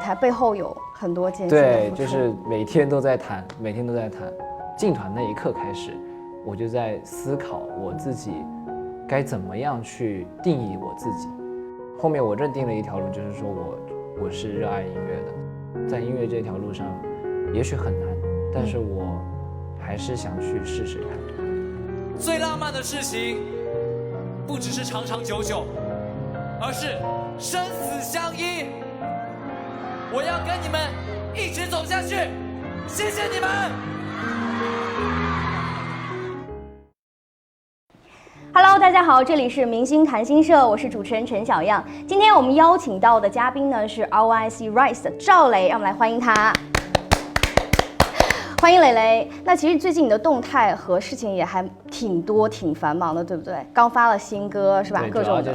台背后有很多艰辛的对，付出。就是每天都在谈，每天都在谈。进团那一刻开始，我就在思考我自己该怎么样去定义我自己。后面我认定了一条路，就是说我是热爱音乐的，在音乐这条路上，也许很难，但是我还是想去试试看。最浪漫的事情，不只是长长久久，而是生死相依。我要跟你们一直走下去，谢谢你们。Hello， 大家好，这里是明星谈心社，我是主持人陈小样。今天我们邀请到的嘉宾呢是 RYC Rise 的赵雷，让我们来欢迎他。欢迎蕾蕾。那其实最近你的动态和事情也还挺多、挺繁忙的，对不对？刚发了新歌是吧？对，各种的。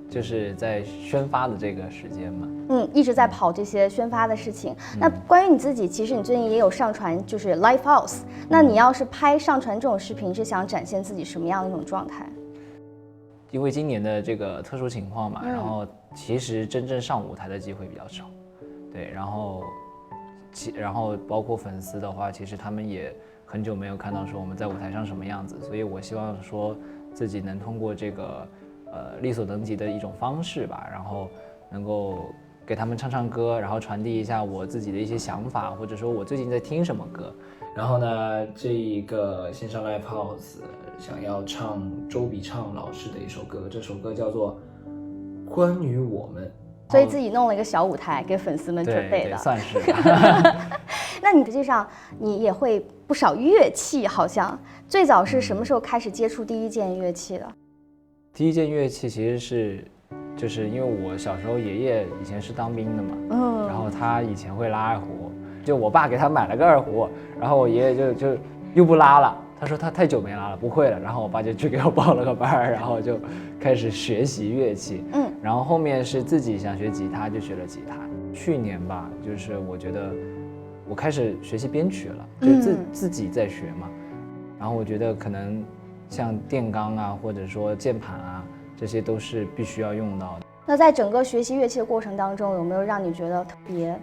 就是在宣发的这个时间嘛。一直在跑这些宣发的事情。那关于你自己，其实你最近也有上传就是 Live House。那你要是拍上传这种视频，是想展现自己什么样的一种状态？因为今年的这个特殊情况嘛，然后其实真正上舞台的机会比较少，对，然后包括粉丝的话，其实他们也很久没有看到说我们在舞台上什么样子，所以我希望说自己能通过这个力所能及的一种方式吧，然后能够给他们唱唱歌，然后传递一下我自己的一些想法，或者说我最近在听什么歌。然后呢，这一个线上 Live House 想要唱周笔畅老师的一首歌，这首歌叫做《关于我们》，所以自己弄了一个小舞台给粉丝们准备的，对，算是。那你实际上你也会不少乐器，好像最早是什么时候开始接触第一件乐器的？第一件乐器其实就是因为我小时候爷爷以前是当兵的嘛，然后他以前会拉二胡，就我爸给他买了个二胡，然后我爷爷就又不拉了，他说他太久没拉了，不会了，然后我爸就去给我报了个班，然后就开始学习乐器，然后后面是自己想学吉他就学了吉他。去年吧，就是我觉得我开始学习编曲了，就自己在学嘛，然后我觉得可能像电钢啊，或者说键盘啊，这些都是必须要用到的。那在整个学习乐器的过程当中，有没有让你觉得特别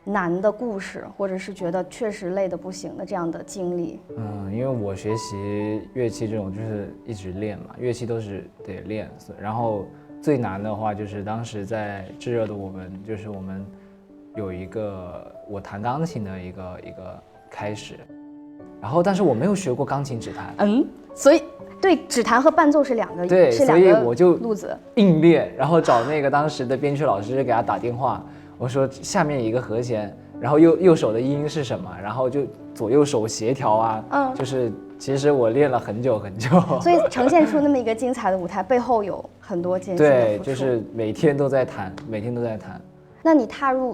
难的故事，或者是觉得确实累得不行的这样的经历？因为我学习乐器这种就是一直练嘛，乐器都是得练。然后最难的话就是当时在炙热的我们，就是我们有一个我弹钢琴的一个开始，然后但是我没有学过钢琴指弹，所以对指弹和伴奏是两个，对，所以我就路子硬练，然后找那个当时的编曲老师给他打电话，我说下面一个和弦，然后右手的音是什么，然后就左右手协调啊，就是其实我练了很久很久，所以呈现出那么一个精彩的舞台背后有很多艰辛的付出。对，就是每天都在弹，每天都在弹。那你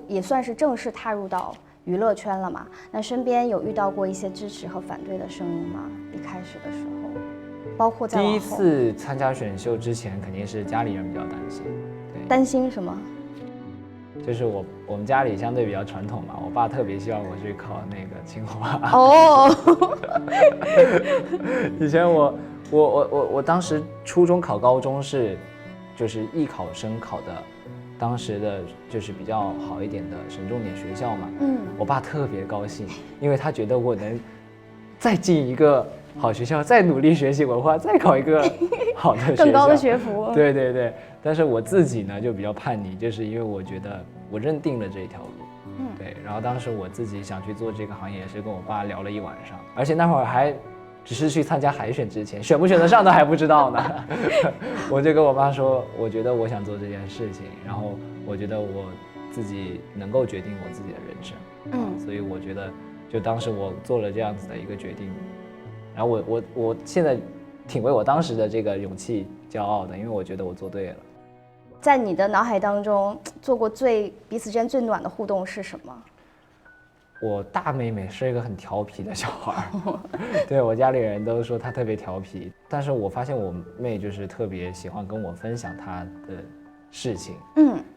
也算是正式踏入到娱乐圈了嘛？那身边有遇到过一些支持和反对的声音吗？一开始的时候，包括在第一次参加选秀之前，肯定是家里人比较担心。对，担心什么？就是我们家里相对比较传统嘛，我爸特别希望我去考那个清华。以前我当时初中考高中就是艺考生考的。当时的就是比较好一点的省重点学校嘛，我爸特别高兴，因为他觉得我能再进一个好学校，再努力学习文化，再考一个好的学校，更高的学府。对对对，但是我自己呢就比较叛逆，就是因为我觉得我认定了这条路，对，然后当时我自己想去做这个行业，也是跟我爸聊了一晚上，而且那会儿还只是去参加海选之前，选不选得上都还不知道呢。我就跟我妈说，我觉得我想做这件事情，然后我觉得我自己能够决定我自己的人生，所以我觉得就当时我做了这样子的一个决定，然后我现在挺为我当时的这个勇气骄傲的，因为我觉得我做对了。在你的脑海当中，做过彼此之间最暖的互动是什么？我大妹妹是一个很调皮的小孩，对，我家里人都说她特别调皮，但是我发现我妹就是特别喜欢跟我分享她的事情，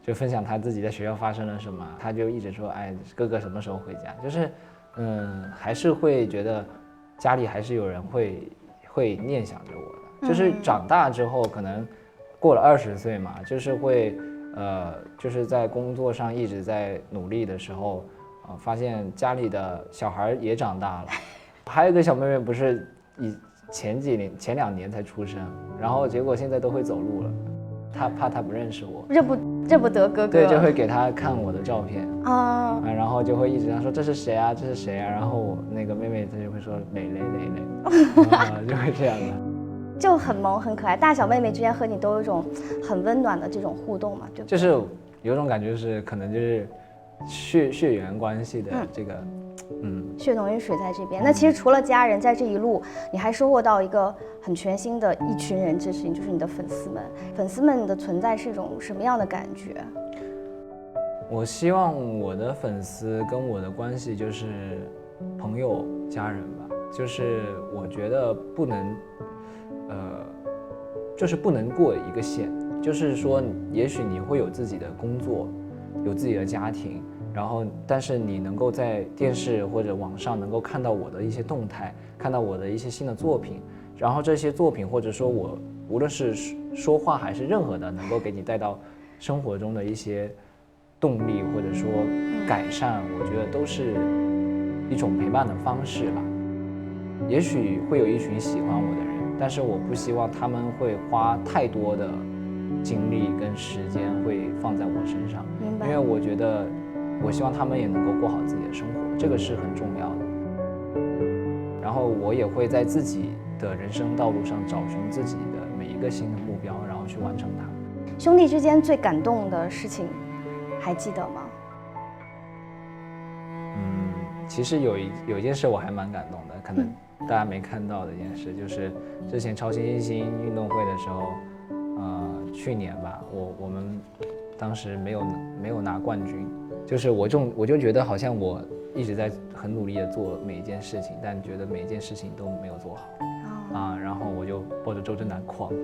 就分享她自己在学校发生了什么，她就一直说，哎，哥哥什么时候回家？就是，还是会觉得家里还是有人会念想着我的，就是长大之后可能过了20岁嘛，就是会就是在工作上一直在努力的时候，发现家里的小孩也长大了，还有一个小妹妹不是前2年才出生，然后结果现在都会走路了，她怕她不认识我，认不得哥哥，对，就会给她看我的照片啊，然后就会一直她说这是谁啊，这是谁啊，然后我那个妹妹她就会说蕾，就会这样的。就很萌很可爱，大小妹妹之间和你都有一种很温暖的这种互动嘛，对不对？就是有种感觉是可能就是血缘关系的这个，血浓于水在这边。那其实除了家人，在这一路你还收获到一个很全新的一群人支持你，就是你的粉丝们。粉丝们的存在是一种什么样的感觉？我希望我的粉丝跟我的关系就是朋友家人吧，就是我觉得不能就是不能过一个线，就是说也许你会有自己的工作，有自己的家庭，然后但是你能够在电视或者网上能够看到我的一些动态，看到我的一些新的作品，然后这些作品或者说我无论是说话还是任何的能够给你带到生活中的一些动力或者说改善，我觉得都是一种陪伴的方式吧。也许会有一群喜欢我的人，但是我不希望他们会花太多的精力跟时间会放在我身上，明白。因为我觉得我希望他们也能够过好自己的生活，这个是很重要的。然后我也会在自己的人生道路上找寻自己的每一个新的目标，然后去完成它。兄弟之间最感动的事情还记得吗？其实有一件事我还蛮感动的，可能大家没看到的一件事，就是之前超新星运动会的时候，去年吧，我们当时没有拿冠军，就是我就觉得好像我一直在很努力的做每一件事情，但觉得每一件事情都没有做好，然后我就抱着周震南狂哭，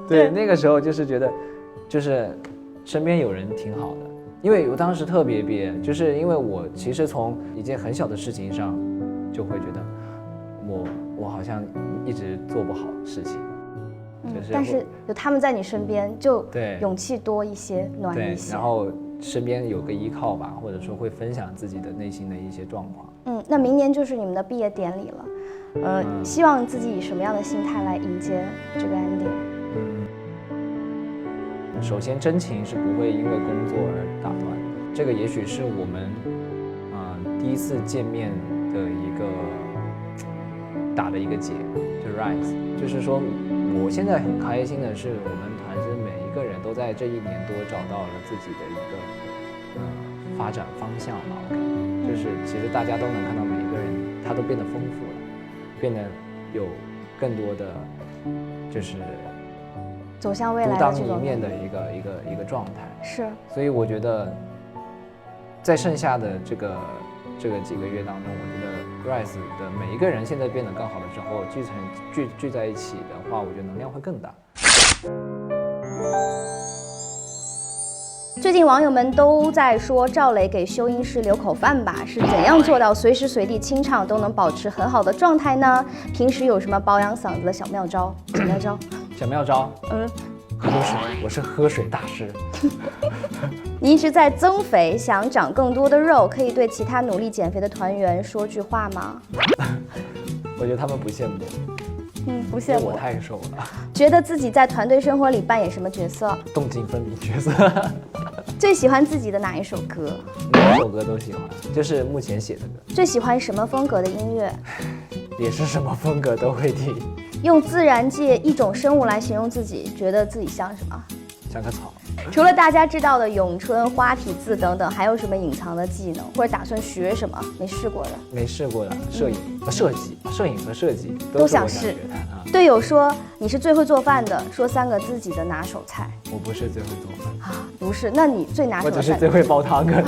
对，那个时候就是觉得，就是身边有人挺好的。因为我当时特别憋，就是因为我其实从一件很小的事情上，就会觉得我好像一直做不好事情，但是有他们在你身边，就对勇气多一些，暖一些。然后身边有个依靠吧，或者说会分享自己的内心的一些状况。那明年就是你们的毕业典礼了，希望自己以什么样的心态来迎接这个 ending？首先，真情是不会因为工作而打断的。这个也许是我们，第一次见面的一个打的一个结，就 rise。就是说，我现在很开心的是，我们团支每一个人都在这1年多找到了自己的一个发展方向吧。我感觉，就是其实大家都能看到每一个人他都变得丰富了，变得有更多的就是。走向未来独当一面的一个状态是，所以我觉得，在剩下的这个几个月当中，我觉得 Rise 的每一个人现在变得更好了之后，聚在一起的话，我觉得能量会更大。最近网友们都在说赵雷给修音师留口饭吧，是怎样做到随时随地清唱都能保持很好的状态呢？平时有什么保养嗓子的小妙招？小妙招，喝水，我是喝水大师。你一直在增肥，想长更多的肉，可以对其他努力减肥的团员说句话吗？我觉得他们不羡慕。不羡慕。我太瘦了。觉得自己在团队生活里扮演什么角色？动静分明角色。最喜欢自己的哪一首歌？每首歌都喜欢，就是目前写的歌。最喜欢什么风格的音乐？也是什么风格都会听。用自然界一种生物来形容自己，觉得自己像什么？像个草。除了大家知道的咏春、花体字等等，还有什么隐藏的技能，或者打算学什么没试过的？没试过的，摄影和设计都想试。队友说你是最会做饭的，说3个自己的拿手菜。我不是最会做饭啊，不是，那你最拿手菜？我只是最会煲汤可能。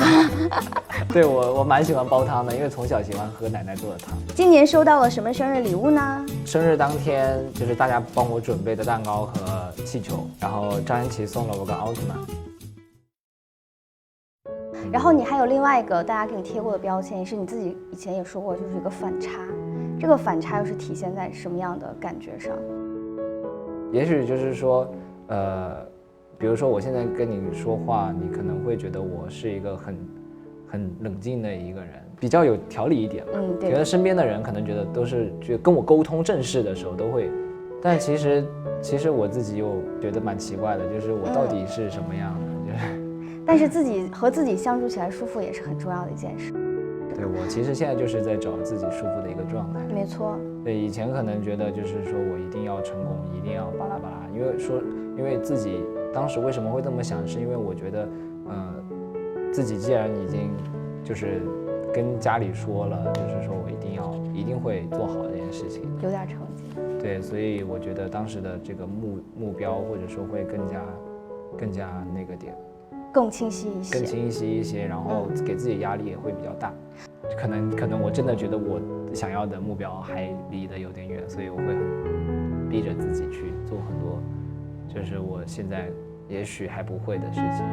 对我蛮喜欢煲汤的，因为从小喜欢喝奶奶做的汤。今年收到了什么生日礼物呢？生日当天就是大家帮我准备的蛋糕和气球，然后张安琪送了我个奥特曼。然后你还有另外一个大家给你贴过的标签，也是你自己以前也说过，就是一个反差。这个反差又是体现在什么样的感觉上？也许就是说，比如说我现在跟你说话，你可能会觉得我是一个很冷静的一个人，比较有条理一点吧。对。觉得身边的人可能觉得都是就跟我沟通正事的时候都会，但其实我自己又觉得蛮奇怪的，就是我到底是什么样的，就是。但是和自己相处起来舒服也是很重要的一件事。对，我其实现在就是在找自己舒服的一个状态。没错。对，以前可能觉得就是说我一定要成功，一定要巴拉巴拉，因为自己当时为什么会这么想，是因为我觉得，自己既然已经就是跟家里说了，就是说我一定会做好这件事情，有点成绩。对，所以我觉得当时的这个目标或者说会更加那个点。更清晰一些，更清晰一些，然后给自己压力也会比较大。可能我真的觉得我想要的目标还离得有点远，所以我会很逼着自己去做很多，就是我现在也许还不会的事情。